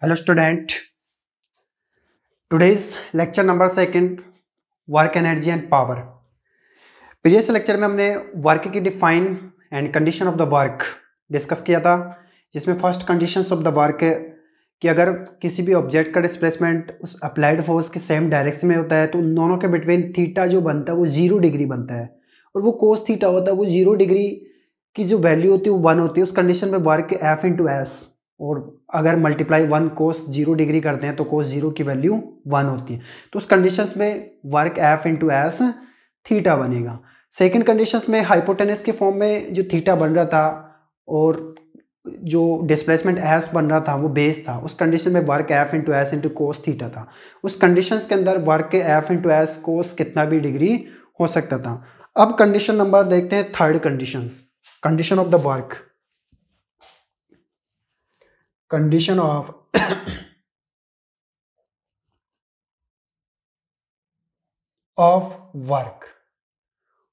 Hello student, today's lecture number second, work energy and power. Previous lecture में हमने work की define and condition of the work discuss किया था, जिसमें first conditions of the work कि अगर किसी भी ऑब्जेक्ट का डिस्प्लेसमेंट उस अप्लाइड फोर्स के सेम डायरेक्शन में होता है तो उन दोनों के बिटवीन थीटा जो बनता है वो 0 डिग्री बनता है, और वो कोस थीटा होता है वो 0 डिग्री की जो वैल्यू होती है वो 1 होती है। उस कंडीशन में वर्क एफ इंटू एस, और अगर मल्टीप्लाई 1 कोस 0 डिग्री करते हैं तो कोस 0 की वैल्यू 1 होती है। तो उस कंडीशंस में work F into S theta बनेगा। सेकेंड कंडीशंस में हाइपोटेनस के फॉर्म में जो थीटा बन रहा था और जो डिस्प्लेसमेंट एस बन रहा था वो बेस था, उस कंडीशन में work F into S into cos theta था। उस कंडीशंस के अंदर वर्क एफ इंटू एस कोस कितना भी डिग्री हो सकता था। अब कंडीशन नंबर देखते हैं, third condition of the work, condition of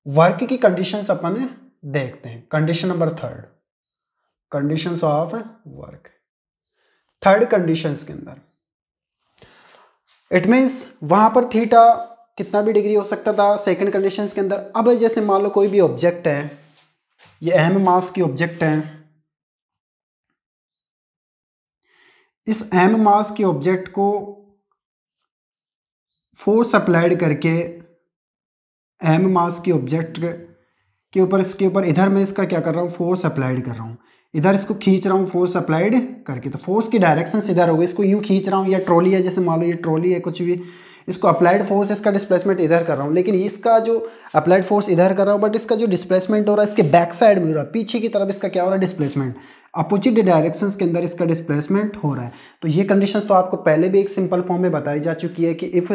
work की कंडीशंस अपन देखते हैं। Condition number third, conditions of work. Third conditions के अंदर इट मींस वहां पर थीटा कितना भी डिग्री हो सकता था सेकंड कंडीशंस के अंदर। अब जैसे मान लो कोई भी ऑब्जेक्ट है, ये अहम मास की ऑब्जेक्ट है, इस अहम मास की ऑब्जेक्ट को फोर्स अप्लाइड करके अहम मास की ऑब्जेक्ट के ऊपर, इसके ऊपर इधर मैं इसका क्या कर रहा हूँ, फोर्स अप्लाइड कर रहा हूँ, इधर इसको खींच रहा हूँ फोर्स अप्लाइड करके, तो फोर्स की डायरेक्शन इधर होगी। इसको यूं खींच रहा हूँ, या ट्रॉली है, जैसे मान लो ये ट्रॉली है कुछ भी, इसको अप्लाइड फोर्स, इसका डिस्प्लेसमेंट इधर कर रहा हूँ, लेकिन इसका जो अप्लाइड फोर्स इधर कर रहा हूँ, बट इसका जो डिस्प्लेसमेंट हो रहा है इसके बैक साइड में हो रहा है, पीछे की तरफ इसका क्या हो रहा है, डिस्प्लेसमेंट। अपोजिट डायरेक्शंस के अंदर इसका डिस्प्लेसमेंट हो रहा है। तो ये कंडीशंस तो आपको पहले भी एक सिंपल फॉर्म में बताई जा चुकी है कि if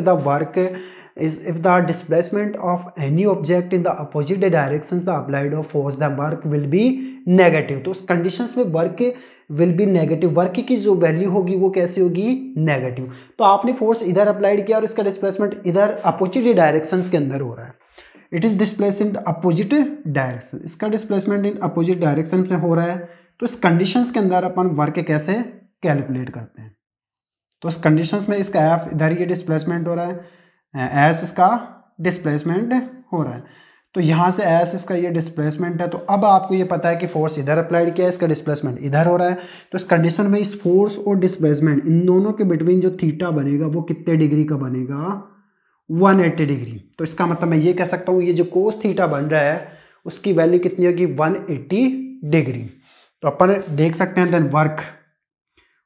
the displacement of any object in the opposite directions the applied of force the work will be negative। तो उस कंडीशंस में work will B negative, work की जो वैल्यू होगी वो कैसी होगी, नेगेटिव। तो आपने फोर्स इधर अप्लाइड किया और इसका डिस्प्लेसमेंट इधर अपोजिट डायरेक्शंस के अंदर हो रहा है, it is displace in opposite direction, इसका डिस्प्लेसमेंट इन अपोजिट डायरेक्शन में हो रहा है। तो इस कंडीशंस के अंदर अपन वर्क कैसे कैलकुलेट करते हैं, तो इस कंडीशंस में इसका एफ इधर ये डिस्प्लेसमेंट हो रहा है, एस इसका डिस्प्लेसमेंट हो रहा है, तो यहाँ से एस इसका ये डिस्प्लेसमेंट है। तो अब आपको ये पता है कि फोर्स इधर अप्लाइड किया है, इसका डिस्प्लेसमेंट इधर हो रहा है। तो इस कंडीशन में इस फोर्स और डिस्प्लेसमेंट इन दोनों के बिटवीन जो थीटा बनेगा वो कितने डिग्री का बनेगा, 180 डिग्री। तो इसका मतलब मैं ये कह सकता हूँ ये जो कोस थीटा बन रहा है उसकी वैल्यू कितनी होगी, 180 डिग्री। तो अपन देख सकते हैं देन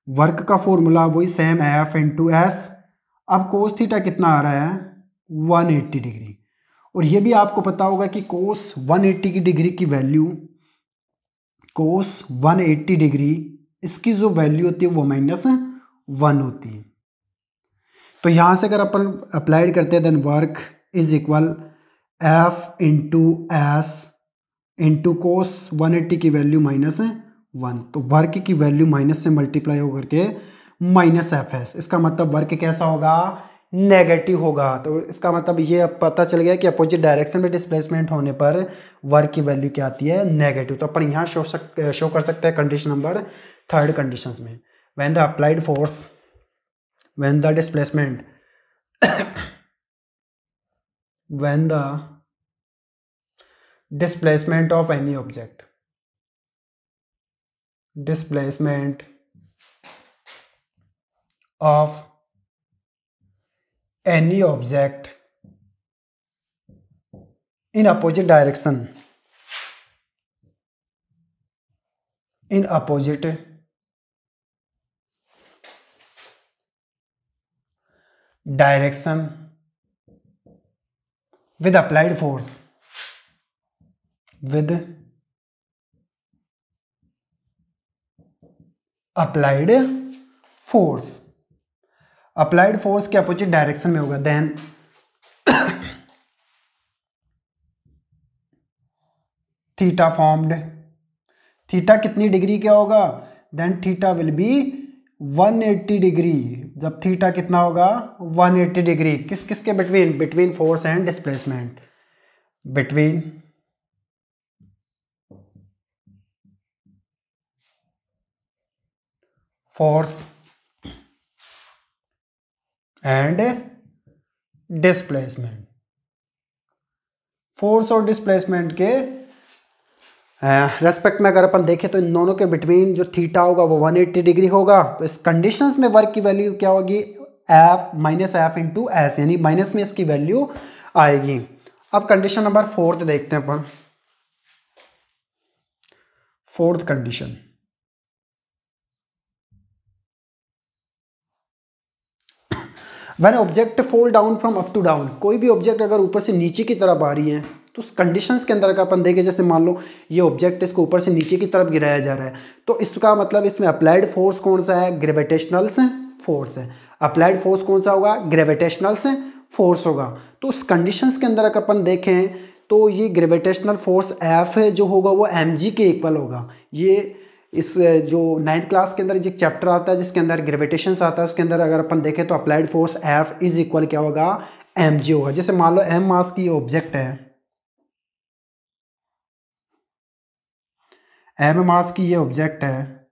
वर्क का फॉर्मूला वही सेम एफ इंटू एस। अब कोस थीटा कितना आ रहा है, 180 डिग्री, और ये भी आपको पता होगा कि कोस 180 की डिग्री की वैल्यू, कोस 180 डिग्री इसकी जो वैल्यू होती है वो -1 होती है। तो यहाँ से अगर अपन अप्लाइड करते हैं then work is equal F into S into cos 180 की वैल्यू -1। तो वर्क की वैल्यू माइनस से मल्टीप्लाई होकर के -Fs, इसका मतलब वर्क कैसा होगा, नेगेटिव होगा। तो इसका मतलब ये अब पता चल गया कि अपोजिट डायरेक्शन में डिस्प्लेसमेंट होने पर वर्क की वैल्यू क्या आती है, नेगेटिव। तो अपन यहाँ शो कर सकते हैं कंडीशन नंबर थर्ड कंडीशंस में, when the applied force, when the displacement when the displacement of any object, displacement of any object in opposite direction, in opposite direction with applied force, with applied force, applied force के opposite direction में होगा, then theta formed, theta कितनी degree का होगा, then theta will be 180 degree. जब theta कितना होगा, 180 degree, किस किस के between, between force and displacement, between force and displacement. Force और डिस्प्लेसमेंट के रेस्पेक्ट में अगर अपन देखें तो इन दोनों के बिटवीन जो थीटा होगा वो 180 डिग्री होगा। तो इस कंडीशंस में वर्क की वैल्यू क्या होगी, F minus F into S, यानी माइनस में इसकी वैल्यू आएगी। अब कंडीशन नंबर 4 देखते हैं अपन। Fourth condition, when object fall down from up to down, कोई भी ऑब्जेक्ट अगर ऊपर से नीचे की तरफ आ रही है तो उस कंडीशंस के अंदर का अपन देखें, जैसे मान लो ये ऑब्जेक्ट इसको ऊपर से नीचे की तरफ गिराया जा रहा है, तो इसका मतलब इसमें अप्लाइड फोर्स कौन सा है, ग्रेविटेशनल फोर्स है। अप्लाइड फोर्स कौन सा होगा, ग्रेविटेशनल फोर्स होगा। तो उस कंडीशंस के अंदर अगर अपन देखें तो ये ग्रेविटेशनल फोर्स एफ जो होगा वो एम जी के इक्वल होगा। ये इस जो 9th क्लास के अंदर जो चैप्टर आता है जिसके अंदर ग्रेविटेशन आता है उसके अंदर अगर अपन देखें तो applied force F is equal क्या होगा, एम जी होगा। जैसे मान लो एम मास की ऑब्जेक्ट है, एम मास की ये ऑब्जेक्ट है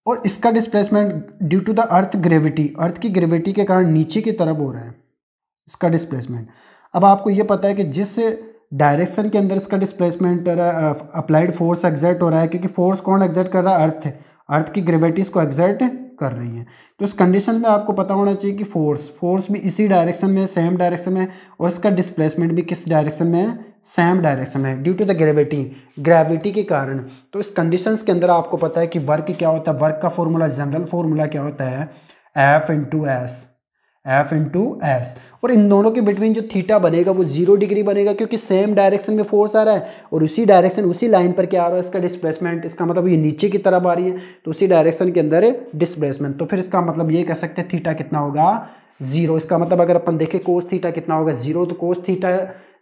और इसका displacement due to the earth gravity, earth की ग्रेविटी के कारण नीचे की तरफ हो रहा है इसका डिस्प्लेसमेंट। अब आपको ये पता है कि जिस डायरेक्शन के अंदर इसका डिस्प्लेसमेंट अप्लाइड फोर्स एग्जर्ट हो रहा है, क्योंकि फोर्स कौन एग्जर्ट कर रहा है, अर्थ है, अर्थ की ग्रेविटी इसको एग्जर्ट कर रही है। तो इस कंडीशन में आपको पता होना चाहिए कि फोर्स भी इसी डायरेक्शन में, सेम डायरेक्शन में, और इसका डिस्प्लेसमेंट भी किस डायरेक्शन में है, सेम डायरेक्शन में, ड्यू टू द ग्रेविटी के कारण। तो इस कंडीशंस के अंदर आपको पता है कि वर्क क्या होता है, वर्क का फॉर्मूला, जनरल फॉर्मूला क्या होता है, एफ इंटू एस। और इन दोनों के बिटवीन जो थीटा बनेगा वो 0 डिग्री बनेगा, क्योंकि सेम डायरेक्शन में फोर्स आ रहा है और उसी डायरेक्शन, उसी लाइन पर क्या आ रहा है, इसका डिस्प्लेसमेंट। इसका मतलब ये नीचे की तरफ आ रही है तो उसी डायरेक्शन के अंदर डिस्प्लेसमेंट। तो फिर इसका मतलब ये कह सकते हैं थीटा कितना होगा, 0। इसका मतलब अगर अपन देखें कोस थीटा कितना होगा, 0। तो कोस थीटा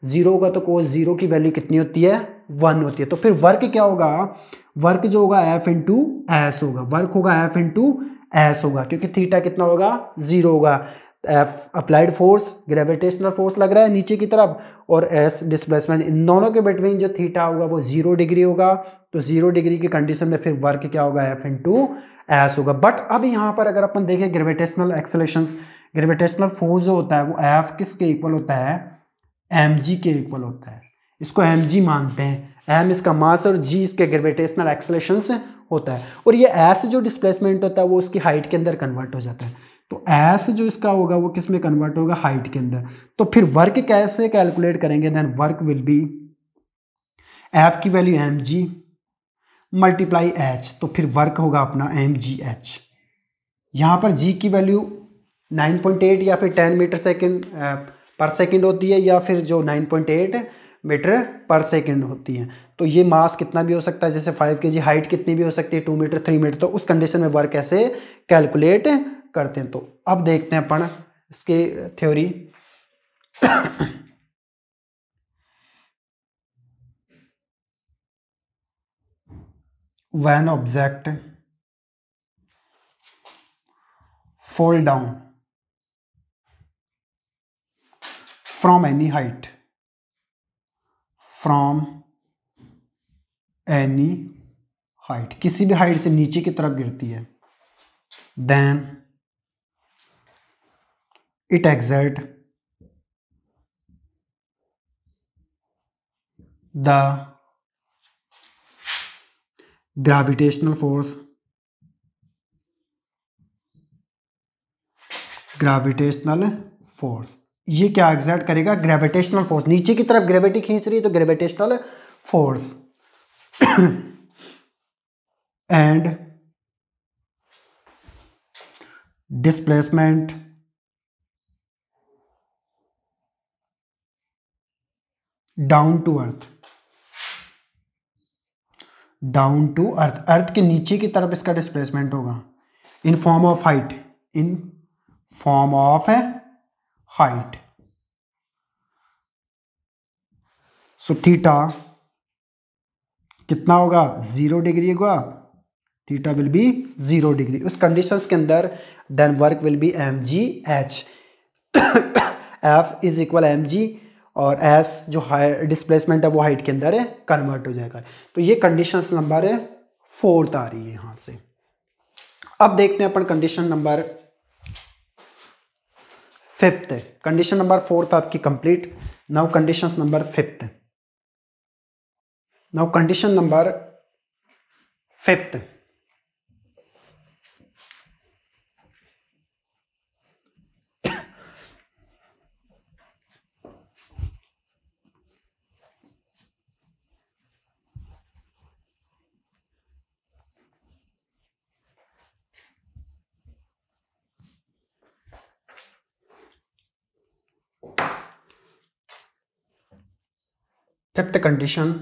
0 होगा तो कोस 0 की वैल्यू कितनी होती है, 1 होती है। तो फिर वर्क क्या होगा, वर्क जो होगा एफ इंटू एस होगा, वर्क होगा एफ इंटू एस होगा, क्योंकि थीटा कितना होगा, 0 होगा। F applied force, gravitational force लग रहा है नीचे की तरफ, और एस डिस्प्लेसमेंट, इन दोनों के बिटवीन जो थीटा होगा वो 0 डिग्री होगा। तो 0 डिग्री की कंडीशन में फिर वर्क क्या होगा, एफ इंटू एस होगा। बट अब यहाँ पर अगर अपन देखें ग्रेविटेशनल एक्सेलरेशंस, ग्रेविटेशनल फोर्स जो होता है वो एफ किसके इक्वल होता है, एम जी के इक्वल होता है। इसको एम जी मानते हैं, एम इसका मास और जी इसके ग्रेविटेशनल एक्सेलरेशंस होता है। और ये एस जो डिस्प्लेसमेंट होता है वो उसकी हाइट के अंदर कन्वर्ट हो जाता है। तो एस जो इसका होगा वो किस में कन्वर्ट होगा, हाइट के अंदर। तो फिर वर्क कैसे कैलकुलेट करेंगे, then work will be F की value M G multiply H, तो फिर वर्क होगा अपना एम जी एच। यहाँ पर जी की वैल्यू 9.8 या फिर 10 मीटर सेकेंड पर सेकेंड होती है, या फिर जो 9.8 मीटर पर सेकेंड होती है। तो ये मास कितना भी हो सकता है, जैसे 5 kg, हाइट कितनी भी हो सकती है, 2 मीटर 3 मीटर। तो उस कंडीशन में वर्क कैसे कैलकुलेट करते हैं। तो अब देखते हैं अपन इसके theory. When object fall down from any height, किसी भी हाइट से नीचे की तरफ गिरती है, then it exert the gravitational force ये क्या एग्जर्ट करेगा, ग्रेविटेशनल फोर्स। नीचे की तरफ ग्रेविटी खींच रही है तो gravitational force, and displacement down to earth, earth के नीचे की तरफ इसका डिस्प्लेसमेंट होगा in form of height, so theta कितना होगा, 0 डिग्री होगा, थीटा विल बी 0 डिग्री। उस कंडीशंस के अंदर then work will be M G H, F is equal M G, और एस जो डिस्प्लेसमेंट है वो हाइट के अंदर है कन्वर्ट हो जाएगा। तो ये कंडीशंस नंबर 4 आ रही है यहाँ से। अब देखते हैं अपन condition number fifth, condition number fourth आपकी complete. Now condition number fifth, now condition number fifth, fifth condition,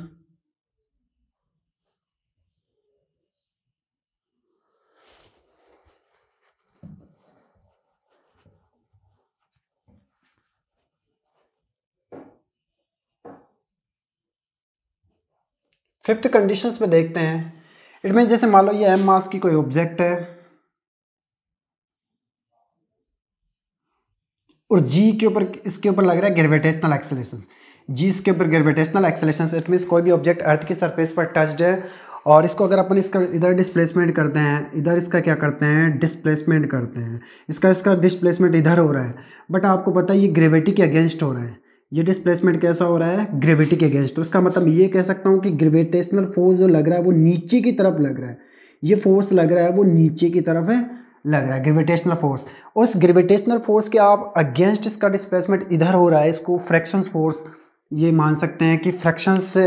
fifth conditions में देखते हैं। इट मीन जैसे मान लो ये एम मास की कोई ऑब्जेक्ट है और जी के ऊपर, इसके ऊपर लग रहा है ग्रेविटेशनल एक्सेलरेशन, जी इसके ऊपर ग्रेविटेशनल एक्सेलरेशन, इट मीन्स कोई भी ऑब्जेक्ट अर्थ की सरफेस पर टच्ड है और इसको अगर अपन इसका इधर डिस्प्लेसमेंट करते हैं, इधर इसका क्या करते हैं, डिस्प्लेसमेंट करते हैं, इसका इसका डिस्प्लेसमेंट इधर हो रहा है, बट आपको पता है ये ग्रेविटी के अगेंस्ट हो रहा है। ये डिस्प्लेसमेंट कैसा हो रहा है, ग्रेविटी के अगेंस्ट। तो इसका मतलब ये कह सकता हूँ कि ग्रेविटेशनल फोर्स जो लग रहा है वो नीचे की तरफ लग रहा है, ये फोर्स लग रहा है वो नीचे की तरफ है लग रहा है, ग्रेविटेशनल फोर्स। और इस ग्रेविटेशनल फोर्स के आप अगेंस्ट इसका डिस्प्लेसमेंट इधर हो रहा है, इसको फ्रैक्शंस फोर्स ये मान सकते हैं कि फ्रैक्शंस से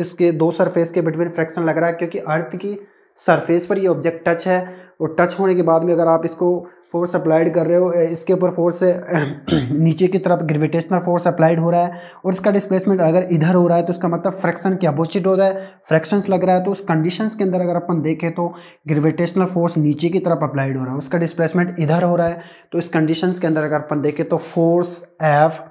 इसके दो सरफेस के बिटवीन फ्रैक्शन लग रहा है, क्योंकि अर्थ की सरफेस पर ये ऑब्जेक्ट टच है और टच होने के बाद में अगर आप इसको फोर्स अप्लाइड कर रहे हो, इसके ऊपर फोर्स नीचे की तरफ ग्रेविटेशनल फोर्स अप्लाइड हो रहा है और इसका डिस्प्लेसमेंट अगर इधर हो रहा है तो इसका मतलब फ्रैक्शन के अपोजिट हो रहा है, फ्रैक्शंस लग रहा है। तो उस कंडीशंस के अंदर अगर अपन देखें तो ग्रेविटेशनल फोर्स नीचे की तरफ अप्लाइड हो रहा है, उसका डिस्प्लेसमेंट इधर हो रहा है। तो इस कंडीशंस के अंदर अगर अपन देखें तो फोर्स एफ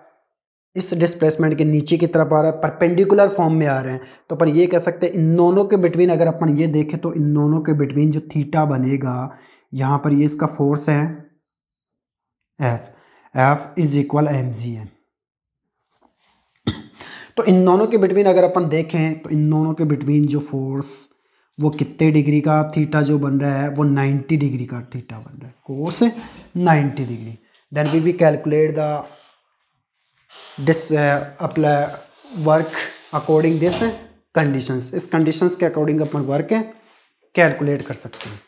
इस डिस्प्लेसमेंट के नीचे की तरफ आ रहा है, परपेंडिकुलर फॉर्म में आ रहे हैं। तो अपन ये कह सकते हैं इन दोनों के बिटवीन अगर अपन ये देखें तो इन दोनों के बिटवीन जो थीटा बनेगा, यहाँ पर ये इसका फोर्स है F, F is equal M G है। तो इन दोनों के बिटवीन अगर अपन देखें तो इन दोनों के बिटवीन जो फोर्स वो कितने डिग्री का थीटा जो बन रहा है, वो 90 डिग्री का थीटा बन रहा है, cos 90 degree. Then we calculate the this apply work according this conditions. इस कंडीशंस के अकॉर्डिंग अपन वर्क कैलकुलेट कर सकते हैं।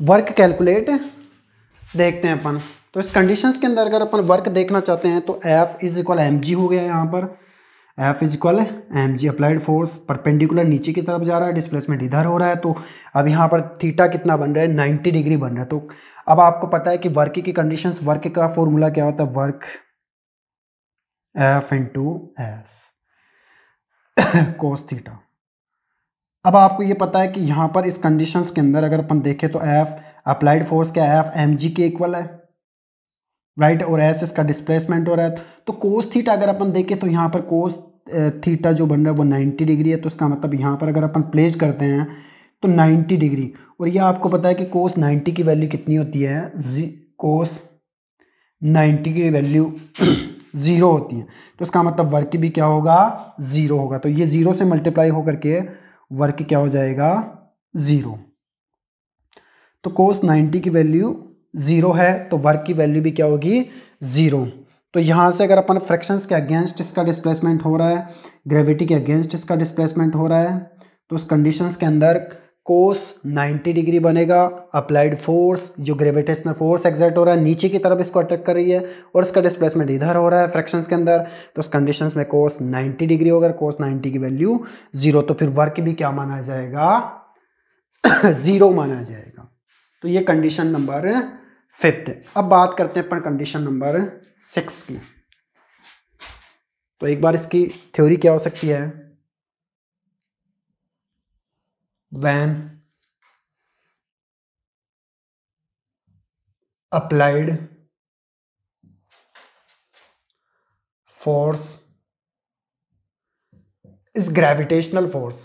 वर्क कैलकुलेट देखते हैं अपन। तो इस कंडीशंस के अंदर अगर अपन वर्क देखना चाहते हैं तो F is equal M G हो गया है। यहाँ पर F is equal M G, applied force perpendicular नीचे की तरफ जा रहा है, डिस्प्लेसमेंट इधर हो रहा है। तो अब यहाँ पर थीटा कितना बन रहा है, 90 डिग्री बन रहा है। तो अब आपको पता है कि वर्क की कंडीशंस, वर्क का फॉर्मूला क्या होता है, work F into S cos theta. अब आपको ये पता है कि यहाँ पर इस कंडीशंस के अंदर अगर अपन देखें तो एफ अप्लाइड फोर्स क्या है, एफ एम जी के इक्वल है, राइट, और एस इसका डिस्प्लेसमेंट हो रहा है। तो कोस थीटा अगर अपन देखें तो यहाँ पर कोस थीटा जो बन रहा है वो 90 डिग्री है। तो इसका मतलब यहाँ पर अगर अपन प्लेस करते हैं तो 90 डिग्री, और ये आपको पता है कि कोस 90 की वैल्यू कितनी होती है, कोस 90 की वैल्यू 0 होती है। तो इसका मतलब वर्क भी क्या होगा, 0 होगा। तो ये 0 से मल्टीप्लाई होकर के वर्क क्या हो जाएगा, 0। तो कोस 90 की वैल्यू 0 है तो वर्क की वैल्यू भी क्या होगी, 0। तो यहाँ से अगर अपन फ्रैक्शंस के अगेंस्ट इसका डिस्प्लेसमेंट हो रहा है, ग्रेविटी के अगेंस्ट इसका डिस्प्लेसमेंट हो रहा है, तो उस कंडीशंस के अंदर कोस 90 डिग्री बनेगा। अप्लाइड फोर्स जो ग्रेविटेशनल फोर्स एक्सर्ट हो रहा है नीचे की तरफ इसको अट्रैक्ट कर रही है और इसका डिस्प्लेसमेंट इधर हो रहा है फ्रैक्शंस के अंदर, तो उस कंडीशंस में कोस 90 डिग्री होगा, कोस 90 की वैल्यू 0। तो फिर वर्क भी क्या माना जाएगा, 0 माना जाएगा। तो ये कंडीशन नंबर 5 है। अब बात करते हैं अपन कंडीशन नंबर 6 की। तो एक बार इसकी थ्योरी क्या हो सकती है, when applied force is gravitational force,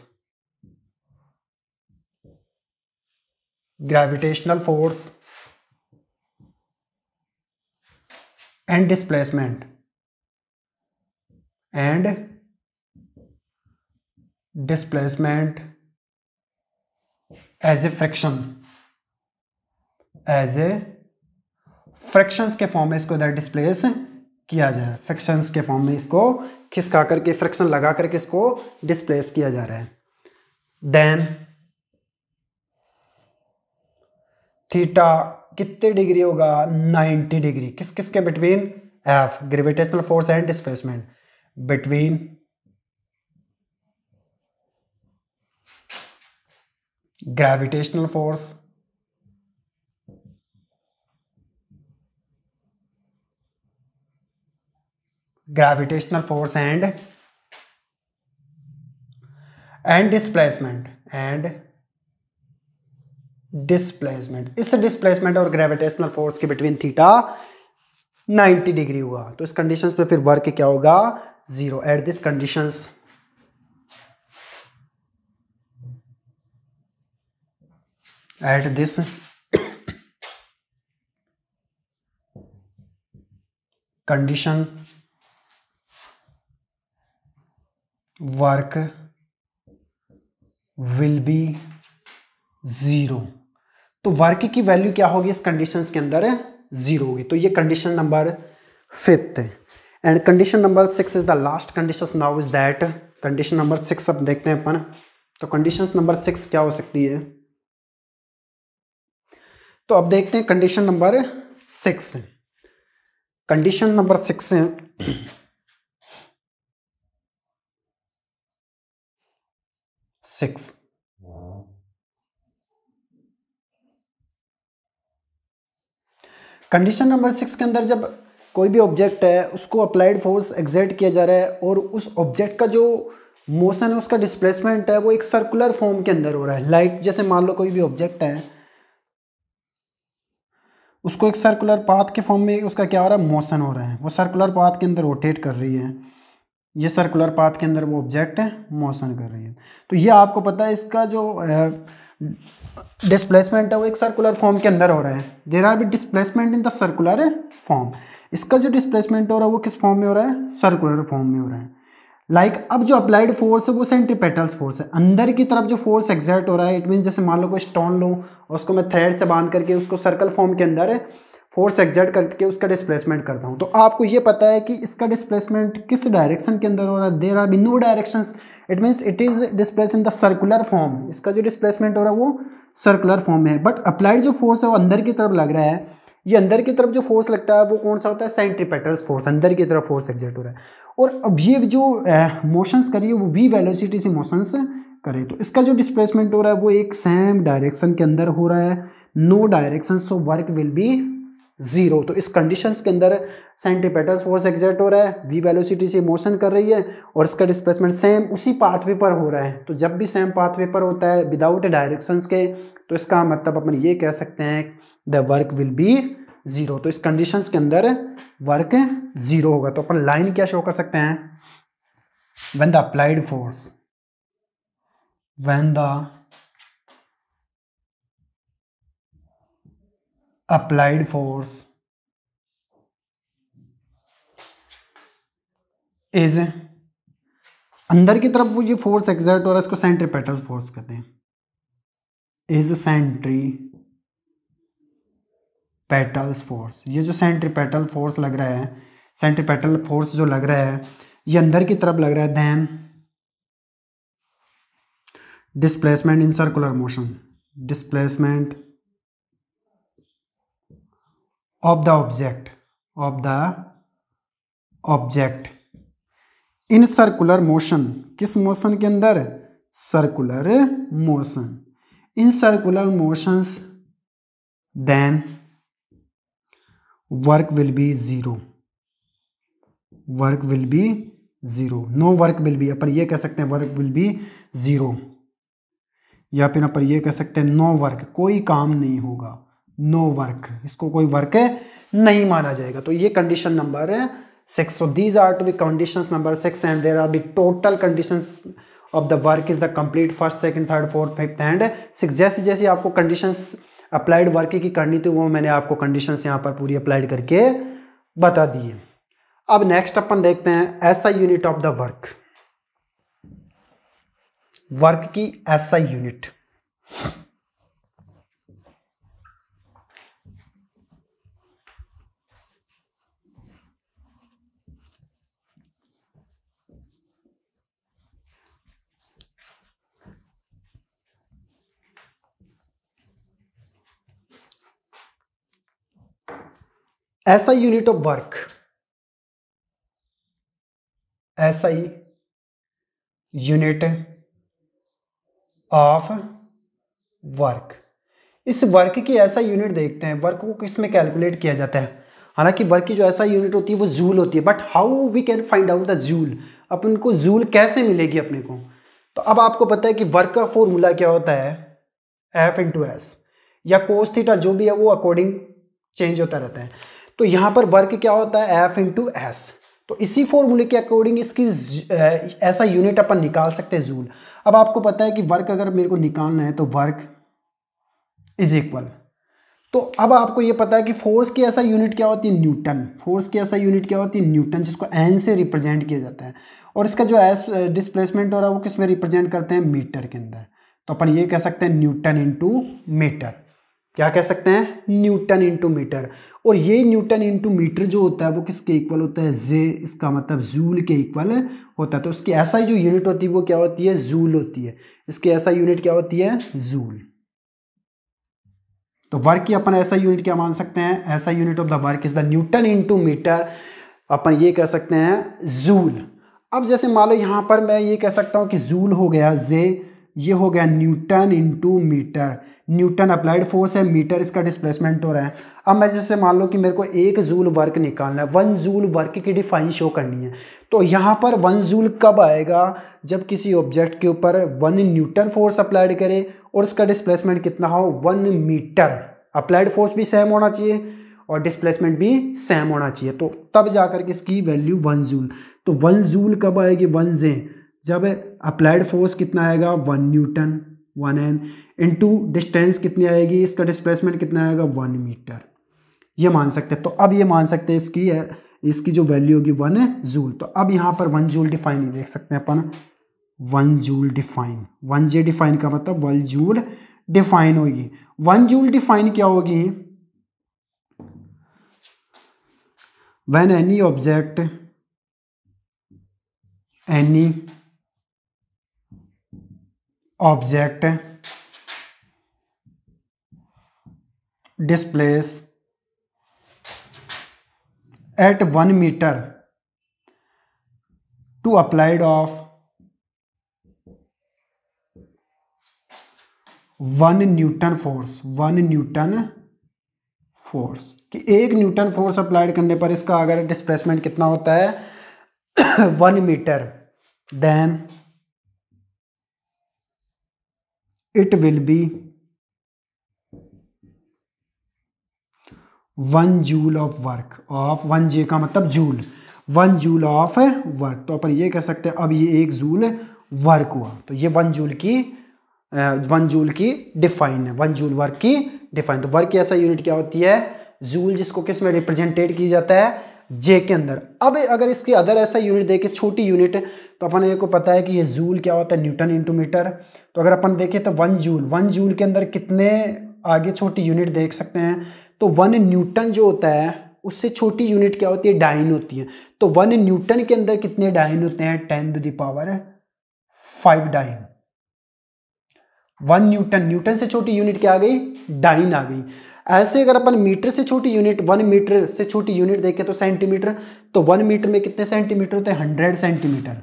gravitational force and displacement as a friction, as a fractions के फॉर्म में इसको इधर डिस्प्लेस किया जा रहा है, फ्रैक्शंस के फॉर्म में इसको खिसका करके फ्रैक्शन लगा करके इसको डिस्प्लेस किया जा रहा है। देन थीटा कितने डिग्री होगा, 90 डिग्री, किस किस के between, F gravitational force and displacement, between gravitational force and displacement, इस डिस्प्लेसमेंट और ग्रेविटेशनल फोर्स के बिटवीन थीटा 90 डिग्री हुआ। तो इस कंडीशंस पे फिर वर्क क्या होगा, zero. At this conditions condition work will be zero. तो वर्क की वैल्यू क्या होगी इस कंडीशंस के अंदर, जीरो होगी। तो ये कंडीशन नंबर 5 है। And condition number 6 is the last condition now is that, condition number 6 अब देखते हैं अपन। तो कंडीशन नंबर 6 क्या हो सकती है, तो अब देखते हैं कंडीशन नंबर 6। कंडीशन नंबर 6 है कंडीशन नंबर 6 के अंदर जब कोई भी ऑब्जेक्ट है उसको अप्लाइड फोर्स एक्सर्ट किया जा रहा है और उस ऑब्जेक्ट का जो मोशन है उसका डिस्प्लेसमेंट है वो एक सर्कुलर फॉर्म के अंदर हो रहा है। लाइक जैसे मान लो कोई भी ऑब्जेक्ट है उसको एक सर्कुलर पाथ के फॉर्म में उसका क्या हो रहा है, मोशन हो रहा है, वो सर्कुलर पाथ के अंदर रोटेट कर रही है, ये सर्कुलर पाथ के अंदर वो ऑब्जेक्ट है मोशन कर रही है। तो ये आपको पता है इसका जो डिस्प्लेसमेंट है वो एक सर्कुलर फॉर्म के अंदर हो रहा है। There are be displacement in the circular form, इसका जो डिस्प्लेसमेंट हो रहा है वो किस फॉर्म में हो रहा है, सर्कुलर फॉर्म में हो रहा है। लाइक अब जो अप्लाइड फोर्स है वो सेंट्रीपेटल फोर्स है, अंदर की तरफ जो फोर्स एक्सर्ट हो रहा है। इट मीन जैसे मान लो कोई स्टोन लो और उसको मैं थ्रेड से बांध करके उसको सर्कल फॉर्म के अंदर फोर्स एक्सर्ट करके उसका डिस्प्लेसमेंट करता हूँ। तो आपको ये पता है कि इसका डिस्प्लेसमेंट किस डायरेक्शन के अंदर हो रहा है, there are be no directions, it means it is displace in the circular form. इसका जो डिस्प्लेसमेंट हो रहा है वो सर्कुलर फॉर्म में है। बट अप्लाइड जो फोर्स है वो अंदर की तरफ लग रहा है। ये अंदर की तरफ जो फोर्स लगता है वो कौन सा होता है, सेंट्रीपेटल फोर्स, अंदर की तरफ फोर्स एक्सर्ट हो रहा है। और अब ये जो मोशंस करिए वो वी वेलोसिटी से मोशंस करे, तो इसका जो डिस्प्लेसमेंट हो रहा है वो एक सेम डायरेक्शन के अंदर हो रहा है, no direction, so work will be zero. तो इस कंडीशंस के अंदर सेंट्रीपेटल फोर्स एक्सर्ट हो रहा है, वी वेलोसिटी से मोशन कर रही है और इसका डिस्प्लेसमेंट सेम उसी पाथवे पर हो रहा है। तो जब भी सेम पाथवे पर होता है विदाउट डायरेक्शंस के, तो इसका मतलब अपन ये कह सकते हैं the work will be zero. तो इस कंडीशंस के अंदर वर्क जीरो होगा। तो अपन लाइन क्या शो कर सकते हैं, when the applied force, when the applied force is, अंदर की तरफ वो ये फोर्स एक्सर्ट हो रहा है इसको सेंट्रीपेटल फोर्स कहते हैं, इज सेंट्रीपेटल फोर्स। ये जो सेंट्रीपेटल फोर्स लग रहा है, सेंट्रीपेटल फोर्स जो लग रहा है ये अंदर की तरफ लग रहा है, then displacement in circular motion, displacement of the object in circular motion, किस मोशन के अंदर, circular motion, in circular motions, then work will be zero, work will be zero, no work will be, अपन ये कह सकते हैं work will be zero, या फिर अपन ये कह सकते हैं नो वर्क, कोई काम नहीं होगा, नो वर्क, इसको कोई वर्क नहीं माना जाएगा। तो ये condition number 6। So these are to be conditions number 6 and there are the total conditions of the work is the complete first, second, third, fourth, fifth and 6। जैसी जैसी आपको कंडीशंस अप्लाइड वर्क की करनी थी वो मैंने आपको कंडीशंस यहाँ पर पूरी अप्लाइड करके बता दी है। अब नेक्स्ट अपन देखते हैं SI unit of the work, work की SI unit. SI unit of work, SI unit of work. इस वर्क की SI यूनिट देखते हैं, वर्क को किस में कैलकुलेट किया जाता है। हालांकि वर्क की जो SI यूनिट होती है वो जूल होती है, but how we can find out the joule, अपन को जूल कैसे मिलेगी अपने को। तो अब आपको पता है कि वर्क का फॉर्मूला क्या होता है, F इंटू एस या कोस थीटा, जो भी है वो अकॉर्डिंग चेंज होता रहता है। तो यहाँ पर वर्क क्या होता है, F इंटू एस। तो इसी फॉर्मूले के अकॉर्डिंग इसकी ऐसा यूनिट अपन निकाल सकते हैं जूल। अब आपको पता है कि वर्क अगर मेरे को निकालना है तो वर्क इज इक्वल, तो अब आपको ये पता है कि फोर्स की ऐसा यूनिट क्या होती है, न्यूटन। फोर्स की ऐसा यूनिट क्या होती है, न्यूटन, जिसको एन से रिप्रेजेंट किया जाता है। और इसका जो एस डिस्प्लेसमेंट हो रहा है वो किस में रिप्रेजेंट करते हैं, मीटर के अंदर। तो अपन ये कह सकते हैं न्यूटन इंटू मीटर। क्या कह सकते हैं, न्यूटन इंटू मीटर। और ये न्यूटन इंटू मीटर जो होता है वो किसके इक्वल होता है, जे, इसका मतलब जूल के इक्वल होता है। तो उसकी ऐसा जो यूनिट होती है वो क्या होती है, जूल होती है। इसकी ऐसा यूनिट क्या होती है, जूल। तो वर्क की अपन ऐसा यूनिट क्या मान सकते हैं, ऐसा unit of the work is the newton into metre, अपन ये कह सकते हैं जूल। अब जैसे मान लो यहाँ पर मैं ये कह सकता हूँ कि जूल हो गया जे, ये हो गया newton into metre. Newton applied force है, मीटर इसका डिस्प्लेसमेंट हो रहा है। अब मैं जैसे मान लो कि मेरे को 1 जूल वर्क निकालना है, 1 जूल वर्क की डिफाइन शो करनी है। तो यहाँ पर 1 जूल कब आएगा, जब किसी ऑब्जेक्ट के ऊपर 1 न्यूटन फोर्स अप्लाइड करे और इसका डिस्प्लेसमेंट कितना हो, 1 मीटर। अप्लाइड फोर्स भी सेम होना चाहिए और डिस्प्लेसमेंट भी सेम होना चाहिए, तो तब जाकर के इसकी वैल्यू 1 जूल। तो 1 जूल कब आएगी, 1 जे, जब अप्लाइड फोर्स कितना आएगा, 1 न्यूटन 1 एन इंटू डिस्टेंस कितनी आएगी, इसका डिस्प्लेसमेंट कितना आएगा, 1 मीटर। ये मान सकते हैं। तो अब ये मान सकते हैं इसकी जो वैल्यू होगी 1 जूल। तो अब यहाँ पर 1 जूल डिफाइन देख सकते हैं अपन, 1 जूल डिफाइन, 1 जे डिफाइन का मतलब 1 जूल डिफाइन होगी। 1 जूल डिफाइन क्या होगी, when any object displace at 1 meter to applied of 1 newton force, 1 newton force, कि 1 न्यूटन फोर्स अप्लाइड करने पर इसका अगर डिस्प्लेसमेंट कितना होता है 1 metre, then it will be 1 joule of work, of 1 J का मतलब जूल, 1 जूल ऑफ वर्क। तो अपन ये कह सकते हैं अब ये 1 जूल वर्क हुआ, तो ये 1 जूल की डिफाइन है, 1 जूल वर्क की डिफाइन। तो वर्क की ऐसा यूनिट क्या होती है, जूल, जिसको किस में रिप्रेजेंटेड किया जाता है, जे के अंदर। अब अगर इसकी अदर ऐसा यूनिट देखे, छोटी यूनिट, तो अपन को पता है कि ये जूल क्या होता है, न्यूटन इंटू मीटर। तो अगर अपन देखें तो 1 जूल के अंदर कितने आगे छोटी यूनिट देख सकते हैं, तो 1 न्यूटन जो होता है उससे छोटी यूनिट क्या होती है, डाइन होती है। तो 1 न्यूटन के अंदर कितने डाइन होते हैं, 10⁵ डाइन। 1 न्यूटन से छोटी यूनिट क्या आ गई, डाइन आ गई। ऐसे अगर अपन मीटर से छोटी यूनिट, 1 मीटर से छोटी यूनिट देखें तो सेंटीमीटर, तो 1 मीटर में कितने सेंटीमीटर होते हैं, 100 सेंटीमीटर,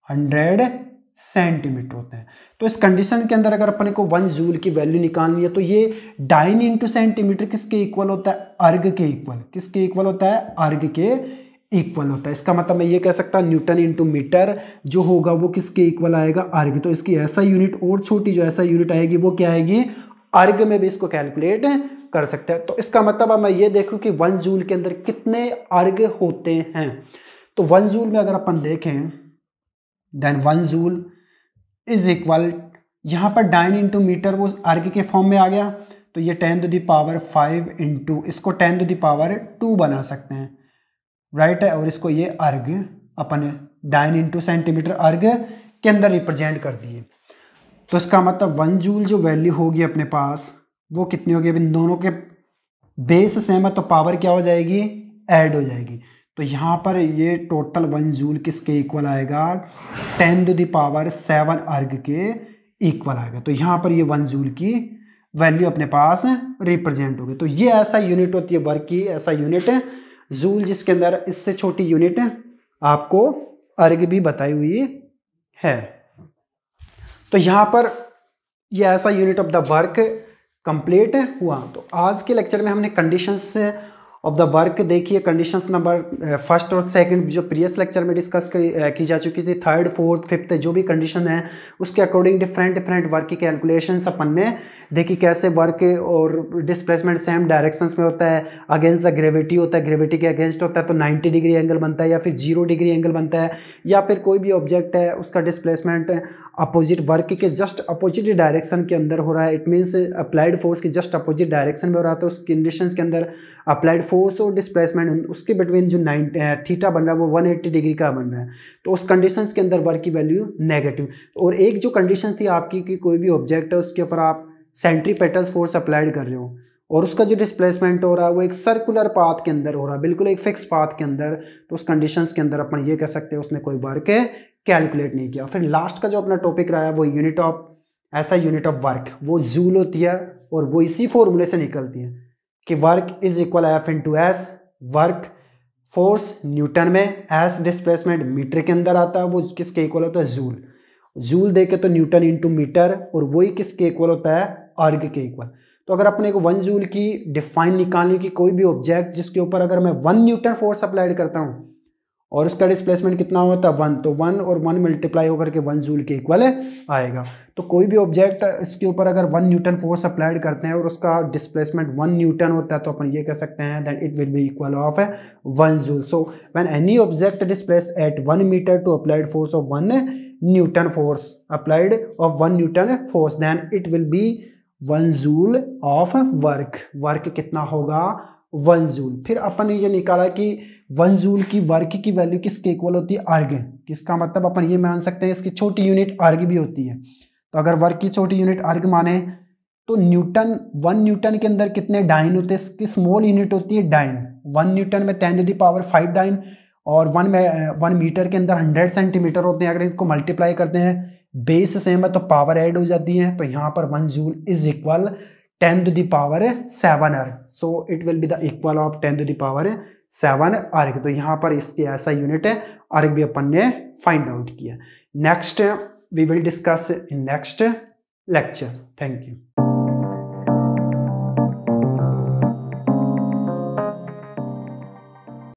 100 सेंटीमीटर होते हैं। तो इस कंडीशन के अंदर अगर अपन को 1 जूल की वैल्यू निकालनी है तो ये डाइन इंटू सेंटीमीटर किसके इक्वल होता है, अर्ग के इक्वल। किसके इक्वल होता है, अर्ग के इक्वल होता है। इसका मतलब मैं ये कह सकता हूँ न्यूटन इंटू मीटर जो होगा वो किसके इक्वल आएगा, अर्ग। तो इसकी ऐसा यूनिट और छोटी जो ऐसा यूनिट आएगी वो क्या आएगी, अर्ग में भी इसको कैलकुलेट कर सकते हैं। तो इसका मतलब मैं ये देखूं कि 1 जूल के अंदर कितने अर्ग होते हैं। तो 1 जूल में अगर अपन देखें, देन 1 जूल इज इक्वल, यहाँ पर डाइन इंटू मीटर वो अर्ग के फॉर्म में आ गया, तो ये 10⁵ इंटू, इसको 10⁻² बना सकते हैं, राइट है। और इसको ये अर्ग अपन डाइन इंटू सेंटीमीटर अर्ग के अंदर रिप्रेजेंट कर दिए। तो इसका मतलब 1 जूल जो वैल्यू होगी अपने पास वो कितनी होगी, अब इन दोनों के बेस सेम है तो पावर क्या हो जाएगी, ऐड हो जाएगी। तो यहाँ पर ये टोटल 1 जूल किसके इक्वल आएगा, 10⁻⁷ अर्ग के इक्वल आएगा। तो यहाँ पर ये 1 जूल की वैल्यू अपने पास रिप्रेजेंट होगी। तो ये ऐसा यूनिट होती है वर्क की, ऐसा यूनिट है जूल, जिसके अंदर इससे छोटी यूनिट आपको अर्ग भी बताई हुई है। तो यहाँ पर ये ऐसा unit of the work complete हुआ। तो आज के लेक्चर में हमने कंडीशंस ऑफ द वर्क देखिए, कंडीशंस नंबर फर्स्ट और सेकंड जो प्रीवियस लेक्चर में डिस्कस की जा चुकी थी, थर्ड फोर्थ फिफ्थ जो भी कंडीशन है उसके अकॉर्डिंग डिफरेंट वर्क की कैलकुलेशंस अपन ने देखी, कैसे वर्क और डिस्प्लेसमेंट सेम डायरेक्शंस में होता है, अगेंस्ट द ग्रेविटी होता है, ग्रेविटी के अगेंस्ट होता है तो 90 डिग्री एंगल बनता है या फिर 0 डिग्री एंगल बनता है, या फिर कोई भी ऑब्जेक्ट है उसका डिस्प्लेसमेंट अपोजिट वर्क के जस्ट अपोजिट डायरेक्शन के अंदर हो रहा है, इट मीन्स अप्लाइड फोर्स की जस्ट अपोजिट डायरेक्शन में हो रहा है, तो उस कंडीशंस के अंदर अप्लाइड फोर्स और डिस्प्लेसमेंट उसके बिटवीन जो थीटा बन रहा है वो 180 डिग्री का बन रहा है, तो उस कंडीशंस के अंदर वर्क की वैल्यू नेगेटिव। और एक जो कंडीशन थी आपकी कि कोई भी ऑब्जेक्ट है उसके ऊपर आप सेंट्रीपेटल फोर्स अप्लाइड कर रहे हो और उसका जो डिस्प्लेसमेंट हो रहा है वो एक सर्कुलर पाथ के अंदर हो रहा है, बिल्कुल एक फिक्स पाथ के अंदर, तो उस कंडीशंस के अंदर अपन ये कह सकते हैं उसने कोई वर्क कैलकुलेट नहीं किया। फिर लास्ट का जो अपना टॉपिक रहा है वो यूनिट ऑफ, ऐसा यूनिट ऑफ वर्क वो जूल होती है और वो इसी फॉर्मूले से निकलती है कि work is equal F into S, work force Newton में, एस डिस्प्लेसमेंट मीटर के अंदर आता है, वो किसके इक्वल होता है जूल, जूल देके तो न्यूटन इंटू मीटर, और वही किसके इक्वल होता है अर्ग के इक्वल। तो अगर अपने को 1 जूल की डिफाइन निकालनी की कोई भी ऑब्जेक्ट जिसके ऊपर अगर मैं 1 न्यूटन फोर्स अप्लाइड करता हूँ और उसका डिस्प्लेसमेंट कितना होता है 1, तो 1 और 1 मल्टीप्लाई होकर के 1 जूल के इक्वल आएगा। तो कोई भी ऑब्जेक्ट इसके ऊपर अगर 1 न्यूटन फोर्स अप्लाइड करते हैं और उसका डिस्प्लेसमेंट 1 न्यूटन होता है तो अपन ये कह सकते हैं that it will be equal of 1 joule. So when any object displace at 1 metre to applied force of 1 newton force applied of 1 newton force, then it will be 1 joule of work. Work कितना होगा 1 joule. फिर अपन ने ये निकाला कि 1 joule की work की value किसके इक्वल होती है अर्ग, किसका मतलब अपन ये मान सकते हैं इसकी छोटी यूनिट अर्ग भी होती है। तो अगर वर्क की छोटी यूनिट अर्ग माने तो न्यूटन, 1 न्यूटन के अंदर कितने डाइन होते हैं, इसकी स्मॉल यूनिट होती है डाइन, 1 न्यूटन में 10⁵ डाइन, और 1 मीटर के अंदर 100 सेंटीमीटर होते हैं। अगर इनको मल्टीप्लाई करते हैं बेस सेम है तो पावर ऐड हो जाती है, तो यहाँ पर 1 जूल इज इक्वल 10⁷ अर्ग, so it will be the equal of 10⁷ अर्ग। तो यहाँ पर इसकी ऐसा यूनिट है अर्ग भी अपन ने फाइंड आउट किया। Next we will discuss in next lecture. Thank you.